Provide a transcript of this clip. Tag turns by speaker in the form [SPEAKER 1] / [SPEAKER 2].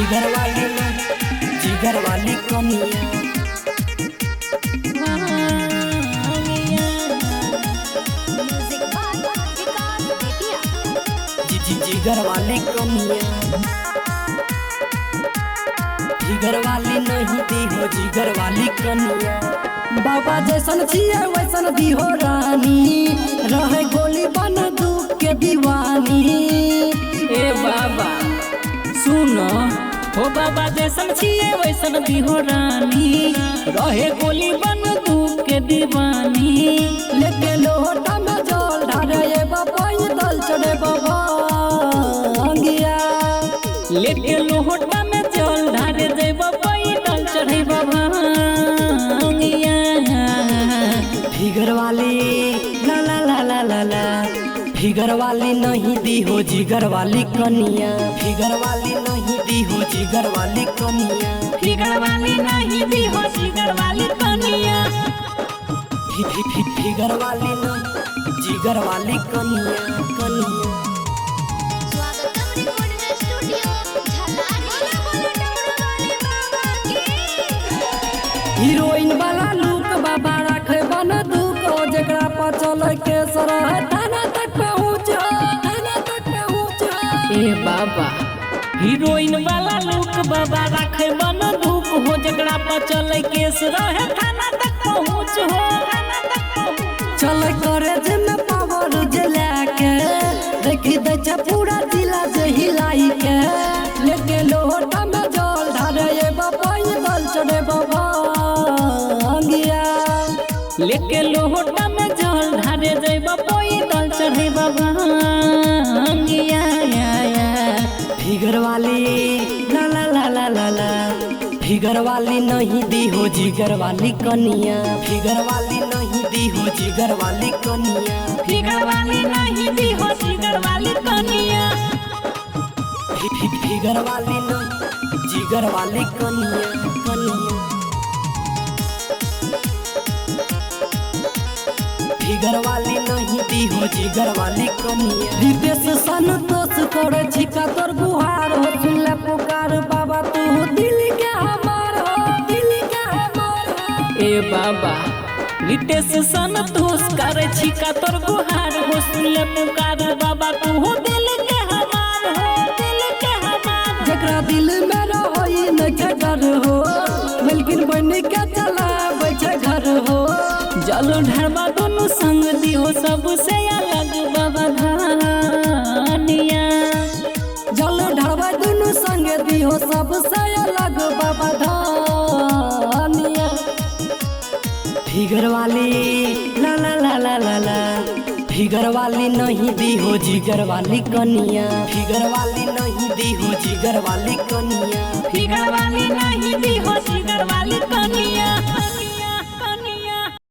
[SPEAKER 1] जिगर वाली कनिया जिगर वाली कनिया जिगर वाली नहीं दी हो जिगर वाली कनिया। बाबा जैसन छिए वैसन दी हो रानी, रहे गोली बंदूक के दीवानी।
[SPEAKER 2] ए बाबा सुनो हो, बाबा जैसन छिए वैसन दी हो रानी, रहे गोली बंदूक के दीवानी।
[SPEAKER 1] लेके लोटा में जल ढारे बाबा दल चढ़े बाबा अंगिया,
[SPEAKER 2] लेके लोटा में जल ढारे जय बाबा दल चढ़े बाबा अंगिया।
[SPEAKER 1] फिगर वाली ला ला ला ला ला ला, फिगर वाली नहीं दी हो जिगर वाली कनिया। फिगर वाली नहीं दी हो जिगर वाली कनिया।
[SPEAKER 2] फिगर वाली नहीं दी हो जिगर वाली कनिया।
[SPEAKER 1] फिगर वाली नहीं जिगर वाली कनिया कनिया। हीरोइन वाला लुक बाबा रखे बन दुख, जकरा पर चले के सरह थाना तक पहुँच, थाना तक पहुँच।
[SPEAKER 2] ए बाबा हीरोइन वाला लुक बाबा रखे बन दुख हो, जकरा पर चले केस रहे थाना तक पहुँच हो, थाना तक पहुँच।
[SPEAKER 1] चल करे जिम्मे पावर जला के, देखी दे छ पूरा जिला जे हिलाई के। लेके लोटा में जल ढारे बाबा दल चढ़े बाबा अंगिया,
[SPEAKER 2] लेके लोटा में जल ढारे जय बाबा दल चढ़े बाबा अंगिया।
[SPEAKER 1] फिगर वाली ला ला ला ला ला ला, फिगर वाली नहीं दी हो जिगर वाली कनिया। फिगर वाली नहीं दी हो जिगर वाली कनिया।
[SPEAKER 2] फिगर वाली नहीं दी हो जिगर वाली कनिया।
[SPEAKER 1] फिगर वाली नहीं जिगर वाली कनिया कनिया। फिगर वाली नहीं दी हो जिगर वाली कनिया। रितेश संतोष करे छिका तोर गुहार हो, सुन ले पुकार बाबा तू दिल के हमार हो, दिल के हमार हो।
[SPEAKER 2] ए बाबा रितेश संतोष करे छिका तोर गुहार हो, सुन ले पुकार बाबा तू दिल के हमार हो, दिल के हमार।
[SPEAKER 1] जकरा दिल में रहोई न के डर हो, लेकिन बन के चला बैठे घर हो।
[SPEAKER 2] जल ढरबा दोनों संग दियो सबसे अलग बाबा धानिया।
[SPEAKER 1] जल ढरबा दोनों संग दियो सबसे अलग बाबा धानिया। फिगर वाली ला ला ला ला ला ला, फिगर वाली नहीं दी हो जिगर वाली कनिया। फिगर वाली नहीं दी हो जिगर वाली कनिया।
[SPEAKER 2] फिगर वाली नहीं दी हो जिगर वाली कनिया।